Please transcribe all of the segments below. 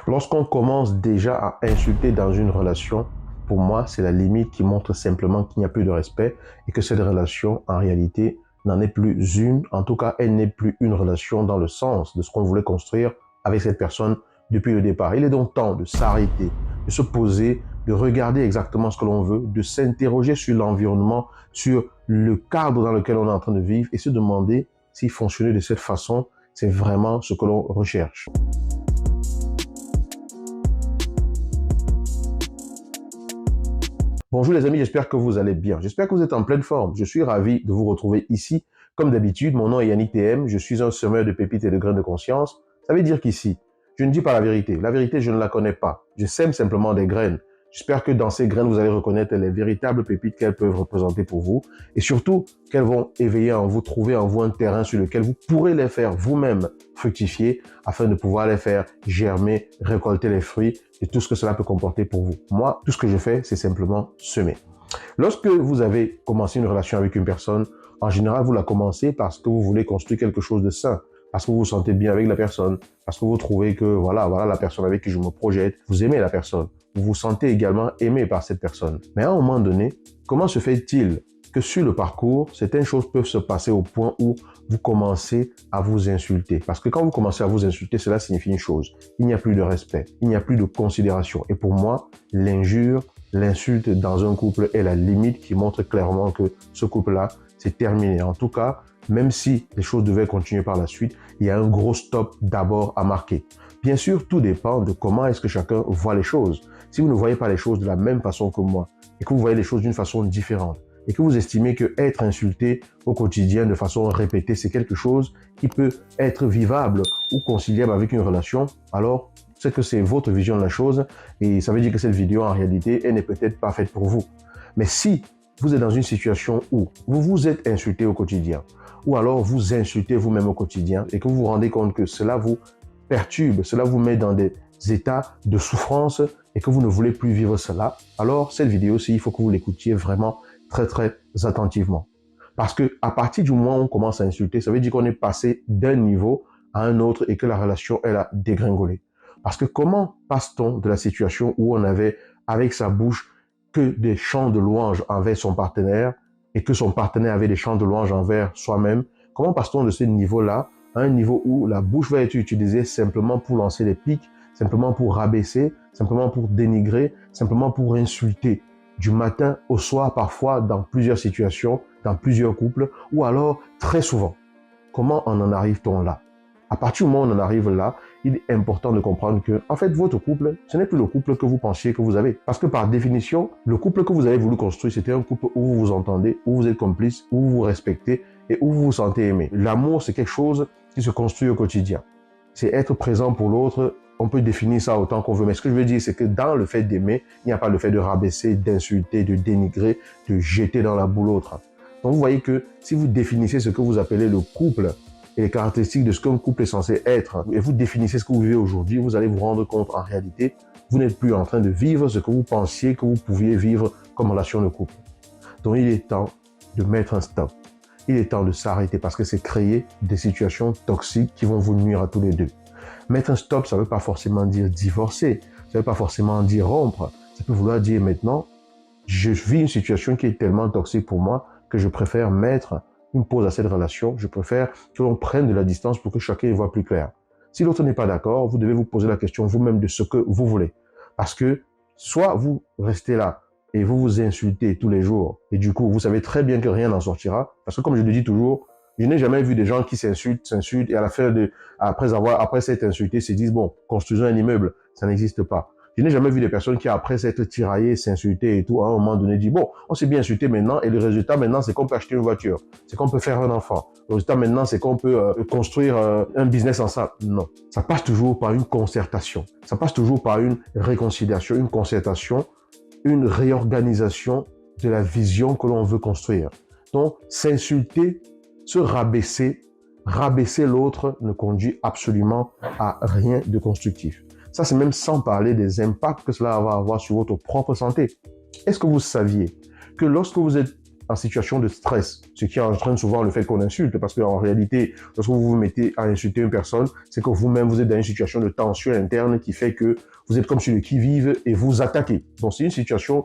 Lorsqu'on commence déjà à insulter dans une relation, pour moi, c'est la limite qui montre simplement qu'il n'y a plus de respect et que cette relation, en réalité, n'en est plus une. En tout cas, elle n'est plus une relation dans le sens de ce qu'on voulait construire avec cette personne depuis le départ. Il est donc temps de s'arrêter, de se poser, de regarder exactement ce que l'on veut, de s'interroger sur l'environnement, sur le cadre dans lequel on est en train de vivre et se demander si fonctionner de cette façon, c'est vraiment ce que l'on recherche. Bonjour les amis, j'espère que vous allez bien. J'espère que vous êtes en pleine forme. Je suis ravi de vous retrouver ici. Comme d'habitude, mon nom est Yannick TM. Je suis un semeur de pépites et de graines de conscience. Ça veut dire qu'ici, je ne dis pas la vérité. La vérité, je ne la connais pas. Je sème simplement des graines. J'espère que dans ces graines, vous allez reconnaître les véritables pépites qu'elles peuvent représenter pour vous. Et surtout, qu'elles vont éveiller en vous, trouver en vous un terrain sur lequel vous pourrez les faire vous-même fructifier afin de pouvoir les faire germer, récolter les fruits et tout ce que cela peut comporter pour vous. Moi, tout ce que je fais, c'est simplement semer. Lorsque vous avez commencé une relation avec une personne, en général, vous la commencez parce que vous voulez construire quelque chose de sain, parce que vous vous sentez bien avec la personne, parce que vous trouvez que voilà la personne avec qui je me projette, vous aimez la personne, vous vous sentez également aimé par cette personne. Mais à un moment donné, comment se fait-il que sur le parcours, certaines choses peuvent se passer au point où vous commencez à vous insulter? Parce que quand vous commencez à vous insulter, cela signifie une chose: il n'y a plus de respect, il n'y a plus de considération. Et pour moi, l'injure, l'insulte dans un couple est la limite qui montre clairement que ce couple-là, c'est terminé. En tout cas, même si les choses devaient continuer par la suite, il y a un gros stop d'abord à marquer. Bien sûr, tout dépend de comment est-ce que chacun voit les choses. Si vous ne voyez pas les choses de la même façon que moi et que vous voyez les choses d'une façon différente et que vous estimez que être insulté au quotidien de façon répétée, c'est quelque chose qui peut être vivable ou conciliable avec une relation, alors c'est que c'est votre vision de la chose et ça veut dire que cette vidéo, en réalité, elle n'est peut-être pas faite pour vous. Mais si vous êtes dans une situation où vous vous êtes insulté au quotidien, ou alors vous insultez vous-même au quotidien et que vous vous rendez compte que cela vous perturbe, cela vous met dans des états de souffrance et que vous ne voulez plus vivre cela, alors cette vidéo-ci, il faut que vous l'écoutiez vraiment très attentivement. Parce que à partir du moment où on commence à insulter, ça veut dire qu'on est passé d'un niveau à un autre et que la relation, elle a dégringolé. Parce que comment passe-t-on de la situation où on avait avec sa bouche que des chants de louange envers son partenaire et que son partenaire avait des chants de louange envers soi-même? Comment passe-t-on de ce niveau-là à un niveau où la bouche va être utilisée simplement pour lancer des pics, simplement pour rabaisser, simplement pour dénigrer, simplement pour insulter, du matin au soir, parfois dans plusieurs situations, dans plusieurs couples, ou alors très souvent? Comment en arrive-t-on là? À partir du moment où on en arrive là, il est important de comprendre que, en fait, votre couple, ce n'est plus le couple que vous pensiez que vous avez. Parce que par définition, le couple que vous avez voulu construire, c'était un couple où vous vous entendez, où vous êtes complice, où vous vous respectez et où vous vous sentez aimé. L'amour, c'est quelque chose qui se construit au quotidien. C'est être présent pour l'autre. On peut définir ça autant qu'on veut. Mais ce que je veux dire, c'est que dans le fait d'aimer, il n'y a pas le fait de rabaisser, d'insulter, de dénigrer, de jeter dans la boue l'autre. Donc vous voyez que si vous définissez ce que vous appelez le couple et les caractéristiques de ce qu'un couple est censé être, et vous définissez ce que vous vivez aujourd'hui, vous allez vous rendre compte en réalité, vous n'êtes plus en train de vivre ce que vous pensiez que vous pouviez vivre comme relation de couple. Donc il est temps de mettre un stop. Il est temps de s'arrêter parce que c'est créer des situations toxiques qui vont vous nuire à tous les deux. Mettre un stop, ça ne veut pas forcément dire divorcer, ça ne veut pas forcément dire rompre, ça peut vouloir dire maintenant, je vis une situation qui est tellement toxique pour moi que je préfère mettre une pause à cette relation, je préfère que l'on prenne de la distance pour que chacun y voit plus clair. Si l'autre n'est pas d'accord, vous devez vous poser la question vous-même de ce que vous voulez. Parce que soit vous restez là et vous vous insultez tous les jours, et du coup, vous savez très bien que rien n'en sortira, parce que comme je le dis toujours, je n'ai jamais vu des gens qui s'insultent, et à la fin après s'être insultés, se disent, bon, construisons un immeuble. Ça n'existe pas. Je n'ai jamais vu des personnes qui, après s'être tiraillées, s'insulter et tout, à un moment donné, disent, bon, on s'est bien insulté maintenant, et le résultat maintenant, c'est qu'on peut acheter une voiture, c'est qu'on peut faire un enfant. Le résultat maintenant, c'est qu'on peut construire un business ensemble. Non. Ça passe toujours par une concertation. Ça passe toujours par une réconciliation, une concertation, une réorganisation de la vision que l'on veut construire. Donc, s'insulter, se rabaisser, rabaisser l'autre ne conduit absolument à rien de constructif. Ça, c'est même sans parler des impacts que cela va avoir sur votre propre santé. Est-ce que vous saviez que lorsque vous êtes en situation de stress, ce qui entraîne souvent le fait qu'on insulte, parce qu'en réalité, lorsque vous vous mettez à insulter une personne, c'est que vous-même, vous êtes dans une situation de tension interne qui fait que vous êtes comme sur le qui-vive et vous attaquez. Donc, c'est une situation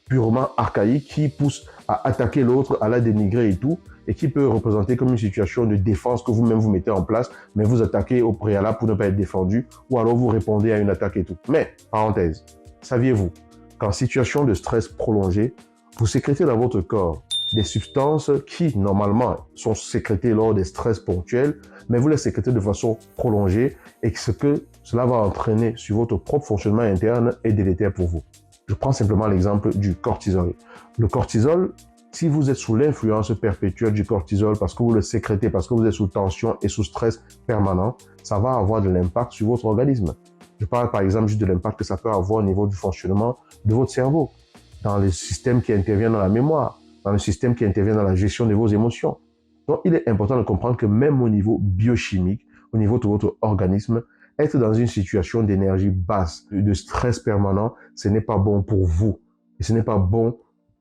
purement archaïque qui pousse à attaquer l'autre, à la dénigrer et tout, et qui peut représenter comme une situation de défense que vous-même vous mettez en place, mais vous attaquez au préalable pour ne pas être défendu, ou alors vous répondez à une attaque et tout. Mais, parenthèse, saviez-vous qu'en situation de stress prolongé, vous sécrétez dans votre corps des substances qui, normalement, sont sécrétées lors des stress ponctuels, mais vous les sécrétez de façon prolongée et ce que cela va entraîner sur votre propre fonctionnement interne est délétère pour vous. Je prends simplement l'exemple du cortisol. Le cortisol, si vous êtes sous l'influence perpétuelle du cortisol parce que vous le sécrétez, parce que vous êtes sous tension et sous stress permanent, ça va avoir de l'impact sur votre organisme. Je parle par exemple juste de l'impact que ça peut avoir au niveau du fonctionnement de votre cerveau, dans les systèmes qui interviennent dans la mémoire, dans le système qui intervient dans la gestion de vos émotions. Donc, il est important de comprendre que même au niveau biochimique, au niveau de votre organisme, être dans une situation d'énergie basse, de stress permanent, ce n'est pas bon pour vous. Et ce n'est pas bon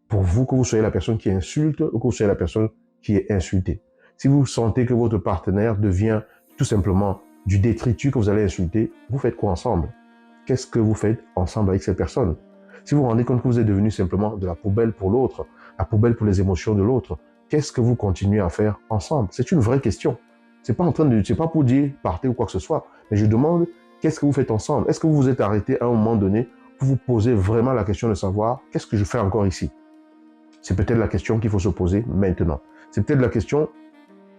pour vous que vous soyez la personne qui insulte ou que vous soyez la personne qui est insultée. Si vous sentez que votre partenaire devient tout simplement du détritus que vous allez insulter, vous faites quoi ensemble? Qu'est-ce que vous faites ensemble avec cette personne? Si vous vous rendez compte que vous êtes devenu simplement de la poubelle pour l'autre, la poubelle pour les émotions de l'autre, qu'est-ce que vous continuez à faire ensemble? C'est une vraie question. C'est pas pour dire partez ou quoi que ce soit, mais je demande qu'est-ce que vous faites ensemble? Est-ce que vous vous êtes arrêté à un moment donné pour vous poser vraiment la question de savoir qu'est-ce que je fais encore ici? C'est peut-être la question qu'il faut se poser maintenant. C'est peut-être la question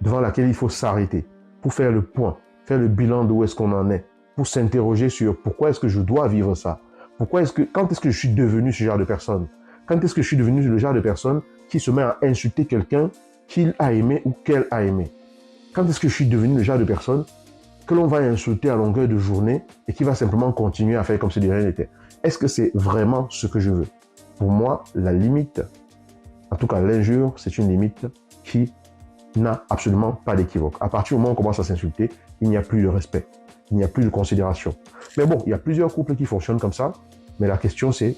devant laquelle il faut s'arrêter pour faire le point, faire le bilan de où est-ce qu'on en est, pour s'interroger sur pourquoi est-ce que je dois vivre ça? Quand est-ce que je suis devenu ce genre de personne? Quand est-ce que je suis devenu le genre de personne qui se met à insulter quelqu'un qu'il a aimé ou qu'elle a aimé? Quand est-ce que je suis devenu le genre de personne que l'on va insulter à longueur de journée et qui va simplement continuer à faire comme si de rien n'était? Est-ce que c'est vraiment ce que je veux? Pour moi, la limite, en tout cas l'injure, c'est une limite qui n'a absolument pas d'équivoque. À partir du moment où on commence à s'insulter, il n'y a plus de respect, il n'y a plus de considération. Mais bon, il y a plusieurs couples qui fonctionnent comme ça, mais la question c'est,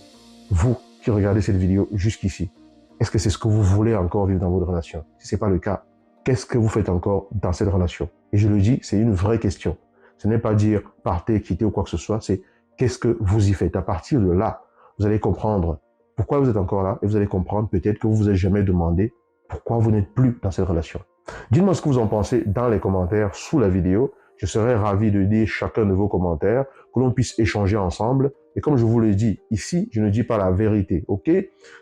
vous qui regardez cette vidéo jusqu'ici, est-ce que c'est ce que vous voulez encore vivre dans votre relation? Si ce n'est pas le cas, qu'est-ce que vous faites encore dans cette relation? Et je le dis, c'est une vraie question. Ce n'est pas dire partez, quittez ou quoi que ce soit, c'est qu'est-ce que vous y faites? À partir de là, vous allez comprendre pourquoi vous êtes encore là et vous allez comprendre peut-être que vous vous êtes jamais demandé pourquoi vous n'êtes plus dans cette relation. Dites-moi ce que vous en pensez dans les commentaires sous la vidéo. Je serais ravi de lire chacun de vos commentaires, que l'on puisse échanger ensemble. Et comme je vous le dis, ici, je ne dis pas la vérité, ok?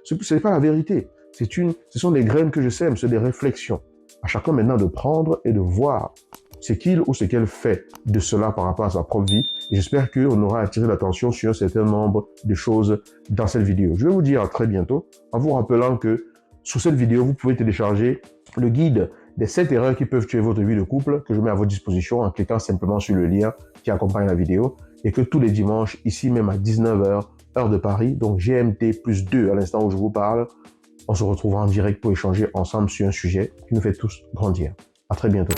Ce n'est pas la vérité. Ce sont des graines que je sème, c'est des réflexions. À chacun maintenant de prendre et de voir ce qu'il ou ce qu'elle fait de cela par rapport à sa propre vie. Et j'espère qu'on aura attiré l'attention sur un certain nombre de choses dans cette vidéo. Je vais vous dire à très bientôt en vous rappelant que sous cette vidéo, vous pouvez télécharger le guide des 7 erreurs qui peuvent tuer votre vie de couple que je mets à votre disposition en cliquant simplement sur le lien qui accompagne la vidéo et que tous les dimanches, ici même à 19h, heure de Paris, donc GMT plus 2 à l'instant où je vous parle, on se retrouvera en direct pour échanger ensemble sur un sujet qui nous fait tous grandir. À très bientôt.